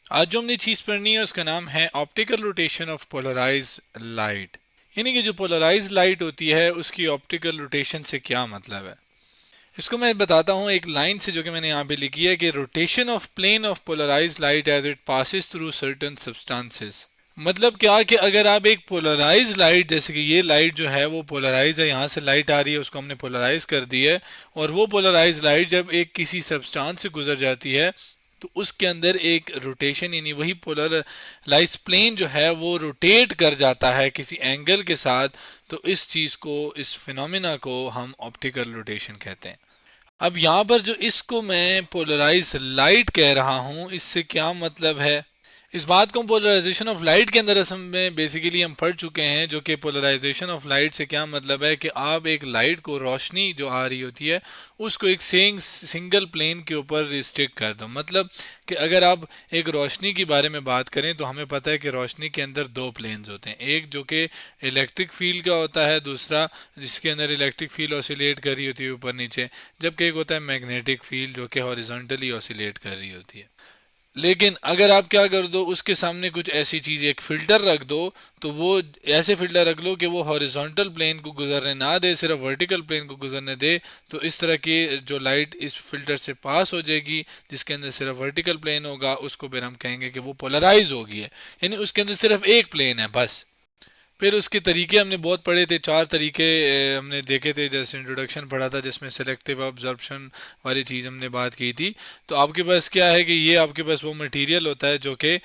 आज जो हमने चीज पढ़नी है उसका नाम है optical rotation of polarise light. यानी कि जो पोलराइज लाइट होती है उसकी ऑप्टिकल रोटेशन से क्या मतलब है। इसको मैं बताता हूँ एक लाइन से जो कि मैंने यहाँ पे लिखी है कि rotation of plane of polarise light as it passes through certain substances. मतलब क्या कि अगर आप एक पोलराइज लाइट, जैसे कि ये लाइट जो है वो पोलराइज है, यहाँ से लाइट आ रही है उसको हमने पोलराइज कर दी है, और वो पोलराइज लाइट जब एक किसी सब्सटेंस से गुजर जाती है तो उसके अंदर एक रोटेशन, यानी वही पोलराइज प्लेन जो है वो रोटेट कर जाता है किसी एंगल के साथ। तो इस चीज़ को, इस फिनोमिना को हम ऑप्टिकल रोटेशन कहते हैं। अब यहाँ पर जो इसको मैं पोलराइज लाइट कह रहा हूँ इससे क्या मतलब है। इस बात को पोलराइजेशन ऑफ लाइट के अंदर असल में बेसिकली हम पढ़ चुके हैं, जो कि पोलराइजेशन ऑफ लाइट से क्या मतलब है कि आप एक लाइट को, रोशनी जो आ रही होती है उसको एक सिंगल प्लेन के ऊपर रिस्ट्रिक्ट कर दो। मतलब कि अगर आप एक रोशनी के बारे में बात करें तो हमें पता है कि रोशनी के अंदर दो प्लेन्स होते हैं, एक जो कि इलेक्ट्रिक फील्ड का होता है, दूसरा जिसके अंदर इलेक्ट्रिक फील्ड ऑसिलेट कर रही होती है ऊपर नीचे, जबकि एक होता है मैग्नेटिक फील्ड जो कि हॉरिजॉन्टली ऑसिलेट कर रही होती है। लेकिन अगर आप क्या कर दो, उसके सामने कुछ ऐसी चीज, एक फिल्टर रख दो, तो वो ऐसे फिल्टर रख लो कि वो हॉरिजॉन्टल प्लेन को गुजरने ना दे, सिर्फ वर्टिकल प्लेन को गुजरने दे, तो इस तरह की जो लाइट इस फिल्टर से पास हो जाएगी जिसके अंदर सिर्फ वर्टिकल प्लेन होगा, उसको फिर हम कहेंगे कि वो पोलराइज होगी है, यानी उसके अंदर सिर्फ एक प्लेन है बस। फिर उसके तरीके हमने बहुत पढ़े थे, चार तरीके हमने देखे थे, जैसे इंट्रोडक्शन पढ़ा था जिसमें सेलेक्टिव ऑब्जर्प्शन वाली चीज़ हमने बात की थी। तो आपके पास क्या है कि ये आपके पास वो मटेरियल होता है जो कि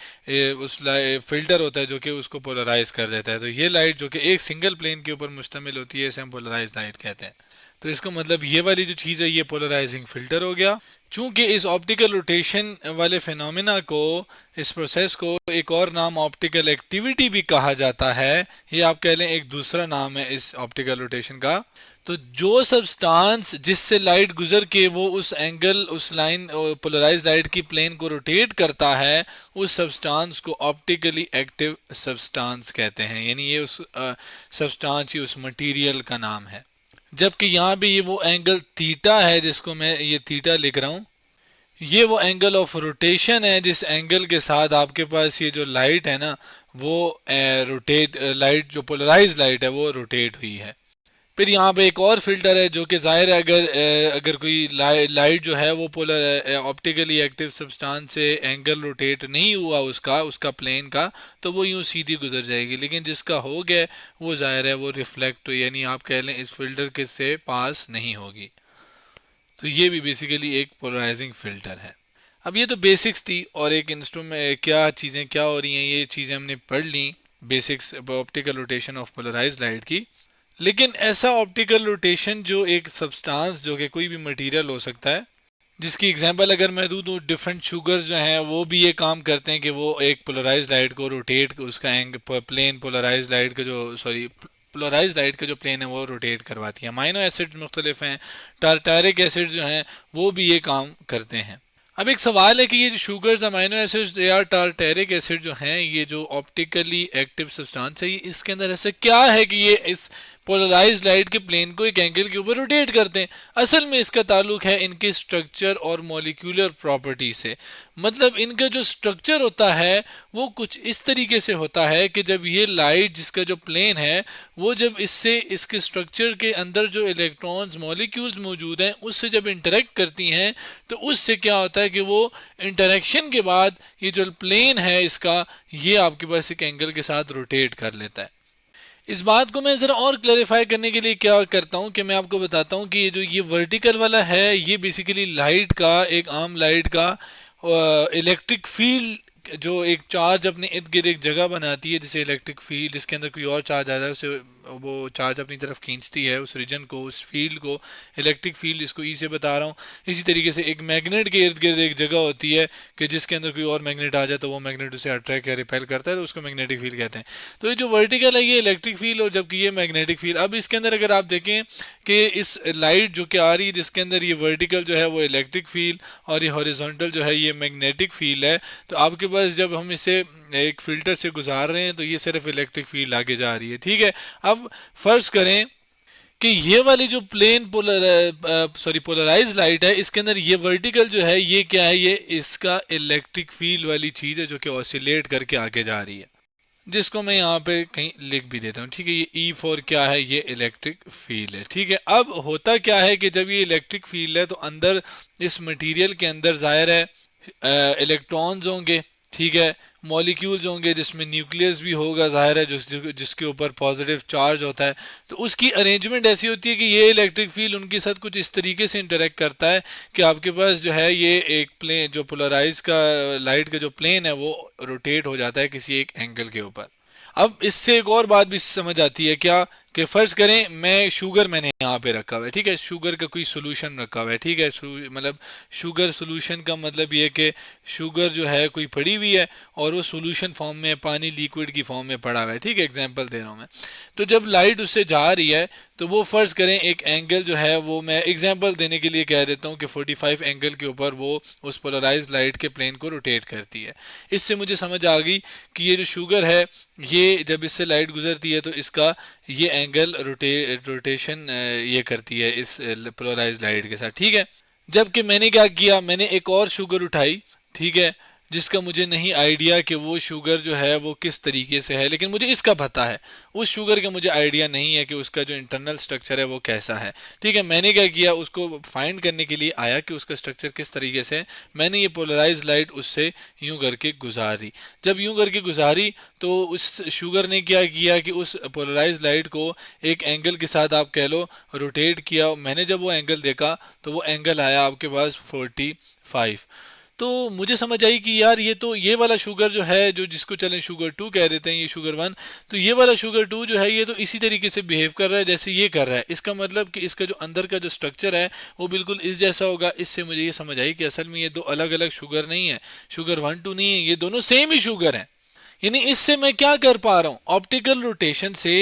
उस फिल्टर होता है जो कि उसको पोलराइज कर देता है। तो ये लाइट जो कि एक सिंगल प्लेन के ऊपर मुश्तमिल होती है इसे हम पोलराइज लाइट कहते हैं। तो इसका मतलब ये वाली जो चीज़ है ये पोलराइजिंग फिल्टर हो गया। चूंकि इस ऑप्टिकल रोटेशन वाले फिनोमिना को, इस प्रोसेस को एक और नाम ऑप्टिकल एक्टिविटी भी कहा जाता है, ये आप कह लें एक दूसरा नाम है इस ऑप्टिकल रोटेशन का। तो जो सब्सटेंस जिससे लाइट गुजर के वो उस एंगल, उस लाइन, पोलराइज लाइट की प्लेन को रोटेट करता है, उस सब्सटेंस को ऑप्टिकली एक्टिव सब्सटेंस कहते हैं, यानी ये उस सब्सटेंस या उस मटेरियल का नाम है। जबकि यहाँ पे ये वो एंगल थीटा है जिसको मैं ये थीटा लिख रहा हूँ, ये वो एंगल ऑफ रोटेशन है जिस एंगल के साथ आपके पास ये जो लाइट है ना वो रोटेट, लाइट जो पोलराइज लाइट है वो रोटेट हुई है। फिर यहाँ पे एक और फिल्टर है जो कि जाहिर है अगर कोई लाइट जो है वो पोलर ऑप्टिकली एक्टिव सब्सटेंस से एंगल रोटेट नहीं हुआ उसका उसका प्लेन का, तो वो यूं सीधी गुजर जाएगी। लेकिन जिसका हो गया वो जाहिर है वो रिफ्लेक्ट, यानी आप कह लें इस फिल्टर के से पास नहीं होगी। तो ये भी बेसिकली एक पोलराइजिंग फिल्टर है। अब ये तो बेसिक्स थी, और एक इंस्ट्रूमेंट क्या चीज़ें क्या हो रही हैं ये चीज़ें हमने पढ़ ली, basics optical rotation of polarise light की। लेकिन ऐसा ऑप्टिकल रोटेशन जो एक सब्सटेंस, जो कि कोई भी मटेरियल हो सकता है, जिसकी एग्जांपल अगर मैं दूं तो डिफरेंट शुगर्स जो हैं वो भी ये काम करते हैं कि वो एक पोलराइज लाइट को रोटेट, उसका एंग प्लेन पोलराइज लाइट का जो, सॉरी, पोलराइज लाइट का जो प्लेन है वो रोटेट करवाती है। अमाइनो एसिड मुख्तलिफ हैं, टारटारिक एसिड जो हैं वो भी ये काम करते हैं। अब एक सवाल है कि ये जो शुगर्स, अमाइनो एसिड्स या टारटेरिक एसिड जो हैं, ये जो ऑप्टिकली एक्टिव सब्सटेंस है, ये इसके अंदर ऐसा क्या है कि ये इस पोलराइज लाइट के प्लेन को एक एंगल के ऊपर रोटेट करते हैं। असल में इसका ताल्लुक है इनके स्ट्रक्चर और मॉलिक्यूलर प्रॉपर्टी से। मतलब इनका जो स्ट्रक्चर होता है वो कुछ इस तरीके से होता है कि जब ये लाइट, जिसका जो प्लेन है, वो जब इससे, इसके स्ट्रक्चर के अंदर जो इलेक्ट्रॉन्स, मॉलिक्यूल्स मौजूद हैं उससे जब इंटरेक्ट करती हैं, तो उससे क्या होता है कि वो इंटरेक्शन के बाद ये जो प्लेन है इसका, ये आपके पास एक एंगल के साथ रोटेट कर लेता है। इस बात को मैं ज़रा और क्लैरिफाई करने के लिए क्या करता हूँ कि मैं आपको बताता हूँ कि ये जो ये वर्टिकल वाला है ये बेसिकली लाइट का, एक आम लाइट का इलेक्ट्रिक फील्ड, जो एक चार्ज अपने इर्द गिर्द एक जगह बनाती है जैसे इलेक्ट्रिक फील्ड, जिसके अंदर कोई और चार्ज आ जाए उसे वो चार्ज अपनी तरफ खींचती है, उस रीजन को, उस फील्ड को इलेक्ट्रिक फील्ड, इसको ई से बता रहा हूँ। इसी तरीके से एक मैग्नेट के इर्द गिर्द एक जगह होती है कि जिसके अंदर कोई और मैग्नेट आ जाए तो वो मैग्नेट उसे अट्रैक्ट या रिपेल करता है, तो उसको मैग्नेटिक फील्ड कहते हैं। तो ये जो वर्टिकल है ये इलेक्ट्रिक फील्ड, और जबकि ये मैग्नेटिक फील्ड। अब इसके अंदर अगर आप देखें कि इस लाइट जो कि आ रही है जिसके अंदर ये वर्टिकल जो है वो इलेक्ट्रिक फील्ड और ये हॉरिजॉन्टल जो है ये मैग्नेटिक फील्ड है, तो आपके पास जब हम इसे एक फिल्टर से गुजार रहे हैं तो ये सिर्फ इलेक्ट्रिक फील्ड आगे जा रही है। ठीक है, अब फर्ज करें कि ये वाली जो प्लेन पोलराइज लाइट है, इसके अंदर ये वर्टिकल जो है ये क्या है, ये इसका इलेक्ट्रिक फील्ड वाली चीज है जो कि ऑसिलेट करके आगे जा रही है, जिसको मैं यहाँ पे कहीं लिख भी देता हूँ। ठीक है, ये E4 क्या है, ये इलेक्ट्रिक फील्ड है। ठीक है, अब होता क्या है कि जब ये इलेक्ट्रिक फील्ड है तो अंदर इस मटेरियल के अंदर जाहिर है इलेक्ट्रॉन्स होंगे। ठीक है, मॉलिक्यूल्स होंगे जिसमें न्यूक्लियस भी होगा, जाहिर है जिसके ऊपर पॉजिटिव चार्ज होता है। तो उसकी अरेंजमेंट ऐसी होती है कि ये इलेक्ट्रिक फील्ड उनके साथ कुछ इस तरीके से इंटरेक्ट करता है कि आपके पास जो है ये एक प्लेन, जो पोलराइज का लाइट का जो प्लेन है वो रोटेट हो जाता है किसी एक एंगल के ऊपर। अब इससे एक और बात भी समझ आती है क्या, कि फर्ज करें मैं शुगर मैंने यहाँ पे रखा हुआ है। ठीक है, शुगर का कोई सोल्यूशन रखा हुआ है। ठीक है, मतलब शुगर सोल्यूशन का मतलब ये है कि शुगर जो है कोई पड़ी हुई है और वो सोल्यूशन फॉर्म में, पानी लिक्विड की फॉर्म में पड़ा हुआ है। ठीक है, एग्जांपल दे रहा हूँ मैं। तो जब लाइट उससे जा रही है तो वो फर्ज करें एक एंगल जो है वो, मैं एग्जांपल देने के लिए कह देता हूँ कि 45 एंगल के ऊपर वो उस पोलराइज लाइट के प्लेन को रोटेट करती है। इससे मुझे समझ आ गई कि ये जो शुगर है ये जब इससे लाइट गुजरती है तो इसका ये एंगल रोटेशन ये करती है इस पोलराइज लाइट के साथ। ठीक है, जबकि मैंने क्या किया, मैंने एक और शुगर उठाई। ठीक है, जिसका मुझे नहीं आइडिया कि वो शुगर जो है वो किस तरीके से है, लेकिन मुझे इसका पता है। उस शुगर का मुझे आइडिया नहीं है कि उसका जो इंटरनल स्ट्रक्चर है वो कैसा है। ठीक है, मैंने क्या किया, उसको फाइंड करने के लिए आया कि उसका स्ट्रक्चर किस तरीके से है। मैंने ये पोलराइज लाइट उससे यूं करके गुजारी। जब यूं करके गुजारी तो उस शुगर ने क्या किया कि उस पोलराइज लाइट को एक एंगल के साथ आप कह लो रोटेट किया। मैंने जब वो एंगल देखा तो वो एंगल आया आपके पास 45। तो मुझे समझ आई कि यार ये तो ये वाला शुगर जो है, जो जिसको चलें शुगर 2 कह देते हैं, ये शुगर 1, तो ये वाला शुगर 2 जो है ये तो इसी तरीके से बिहेव कर रहा है जैसे ये कर रहा है। इसका मतलब कि इसका जो अंदर का जो स्ट्रक्चर है वो बिल्कुल इस जैसा होगा। इससे मुझे ये समझ आई कि असल में ये दो अलग अलग शुगर नहीं है, शुगर 1 2 नहीं है, ये दोनों सेम ही शुगर है। यानी इससे मैं क्या कर पा रहा हूँ, ऑप्टिकल रोटेशन से,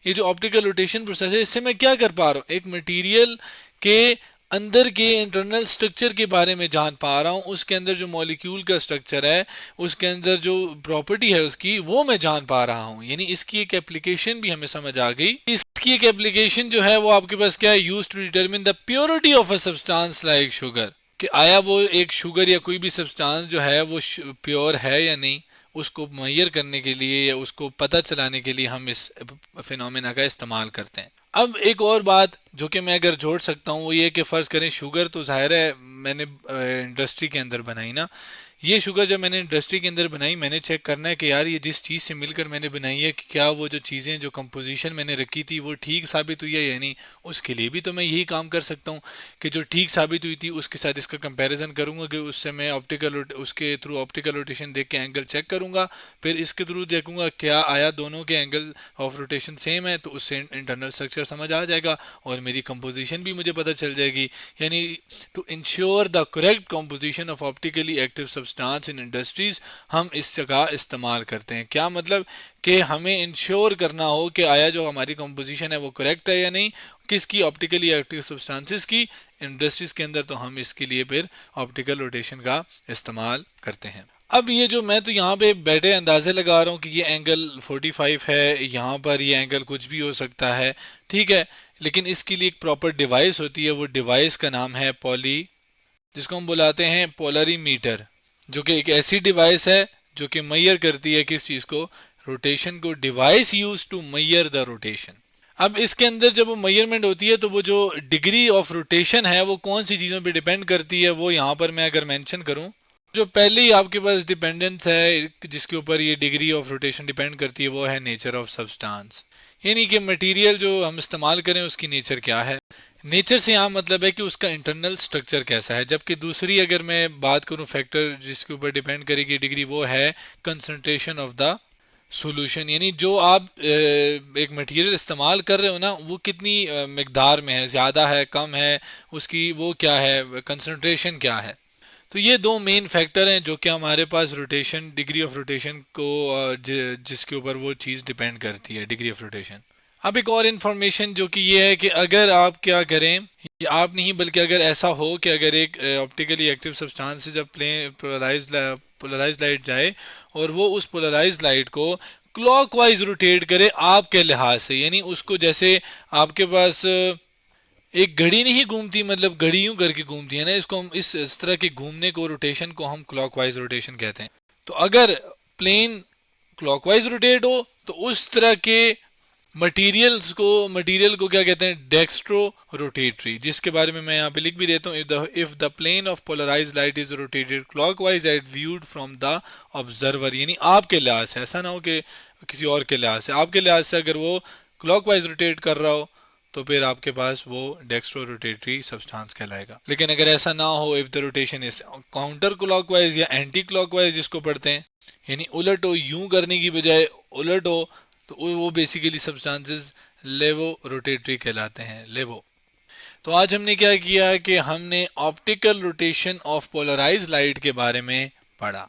ये जो ऑप्टिकल रोटेशन प्रोसेस है इससे मैं क्या कर पा रहा हूँ, एक मटेरियल के अंदर के इंटरनल स्ट्रक्चर के बारे में जान पा रहा हूँ। उसके अंदर जो मॉलिक्यूल का स्ट्रक्चर है, उसके अंदर जो प्रॉपर्टी है उसकी, वो मैं जान पा रहा हूँ। यानी इसकी एक एप्लीकेशन भी हमें समझ आ गई। इसकी एक एप्लीकेशन जो है वो आपके पास क्या है, use to determine the purity of a substance like sugar, कि आया वो एक शुगर या कोई भी सब्सटेंस जो है वो प्योर है या नहीं, उसको मुहैयर करने के लिए या उसको पता चलाने के लिए हम इस फिनोमेना का इस्तेमाल करते हैं। अब एक और बात जो कि मैं अगर जोड़ सकता हूँ वो ये कि फ़र्ज़ करें शुगर तो ज़ाहिर है मैंने इंडस्ट्री के अंदर बनाई ना, ये शुगर जब मैंने इंडस्ट्री के अंदर बनाई, मैंने चेक करना है कि यार ये जिस चीज़ से मिलकर मैंने बनाई है कि क्या वो जो चीज़ें, जो कंपोजिशन मैंने रखी थी वो ठीक साबित हुई है या नहीं। उसके लिए भी तो मैं यही काम कर सकता हूँ कि जो ठीक साबित हुई थी उसके साथ इसका कंपैरिजन करूँगा, कि उससे मैं उसके थ्रू ऑप्टिकल रोटेशन देख के एंगल चेक करूँगा, फिर इसके थ्रू देखूँगा क्या आया दोनों के एंगल ऑफ रोटेशन सेम है, तो उससे इंटरनल स्ट्रक्चर समझ आ जाएगा और मेरी कंपोजिशन भी मुझे पता चल जाएगी। यानी to ensure the correct composition of optically active substance in industries, हम इस जगह इस्तेमाल करते हैं। क्या मतलब कि हमें इंश्योर करना हो कि आया जो हमारी कंपोजिशन है वो करेक्ट है या नहीं, किसकी, ऑप्टिकली एक्टिव सब्सटेंसेस की, इंडस्ट्रीज के अंदर, तो हम इसके लिए फिर ऑप्टिकल रोटेशन का इस्तेमाल करते हैं। अब ये जो मैं तो यहाँ पे बैठे अंदाजे लगा रहा हूँ कि ये एंगल 45 है, यहाँ पर ये एंगल कुछ भी हो सकता है। ठीक है, लेकिन इसके लिए एक प्रॉपर डिवाइस होती है, वो डिवाइस का नाम है जिसको हम बुलाते हैं पोलरीमीटर, जो कि एक ऐसी डिवाइस है जो कि मैयर करती है किस चीज़ को, रोटेशन को। Device use to measure the rotation. अब इसके अंदर जब वो मेजरमेंट होती है तो वो जो डिग्री ऑफ रोटेशन है वो कौन सी चीज़ों पे डिपेंड करती है, वो यहाँ पर मैं अगर मेंशन करूँ, जो पहले ही आपके पास डिपेंडेंस है जिसके ऊपर ये डिग्री ऑफ रोटेशन डिपेंड करती है, वो है नेचर ऑफ सब्सटेंस। यानी कि मटेरियल जो हम इस्तेमाल करें उसकी नेचर क्या है। नेचर से यहाँ मतलब है कि उसका इंटरनल स्ट्रक्चर कैसा है। जबकि दूसरी अगर मैं बात करूँ फैक्टर जिसके ऊपर डिपेंड करेगी डिग्री, वो है कंसंट्रेशन ऑफ द सॉल्यूशन। यानी जो आप एक मटेरियल इस्तेमाल कर रहे हो ना, वो कितनी मिकदार में है, ज़्यादा है, कम है, उसकी वो क्या है, कंसंट्रेशन क्या है। तो ये दो मेन फैक्टर हैं जो कि हमारे पास रोटेशन, डिग्री ऑफ रोटेशन को जिसके ऊपर वो चीज़ डिपेंड करती है, डिग्री ऑफ रोटेशन। अब एक और इन्फॉर्मेशन जो कि ये है कि अगर आप क्या करें, ये आप नहीं बल्कि अगर ऐसा हो कि अगर एक ऑप्टिकली एक्टिव सब्सटेंस से जब पोलराइज लाइट जाए और वो उस पोलराइज लाइट को क्लॉकवाइज रोटेट करे आपके लिहाज से, यानी उसको जैसे आपके पास एक घड़ी नहीं घूमती, मतलब घड़ी यूं करके घूमती है ना, इसको हम इस तरह के घूमने को, रोटेशन को हम क्लॉकवाइज रोटेशन कहते हैं। तो अगर प्लेन क्लॉकवाइज रोटेट हो तो उस तरह के मटेरियल को क्या कहते हैं, डेक्स्ट्रो रोटेटरी, जिसके बारे में मैं यहाँ पे लिख भी देता हूँ, if the plane of polarise light is rotated clockwise at viewed from the observer, यानी आपके लिहाज से, ऐसा ना हो कि किसी और के लिहाज से, आपके लिहाज से अगर वो क्लॉकवाइज रोटेट कर रहा हो तो फिर आपके पास वो डेक्स्ट्रो रोटेटरी सब्सटेंस कहलाएगा। लेकिन अगर ऐसा ना हो, if the rotation is counter clockwise या एंटी क्लॉकवाइज जिसको पढ़ते हैं, यानी उलट हो, यूं करने की बजाय उलट हो, तो वो बेसिकली सब्सटेंसेस लेवो रोटेटरी कहलाते हैं, लेवो। तो आज हमने क्या किया कि हमने optical rotation of polarise light के बारे में पढ़ा।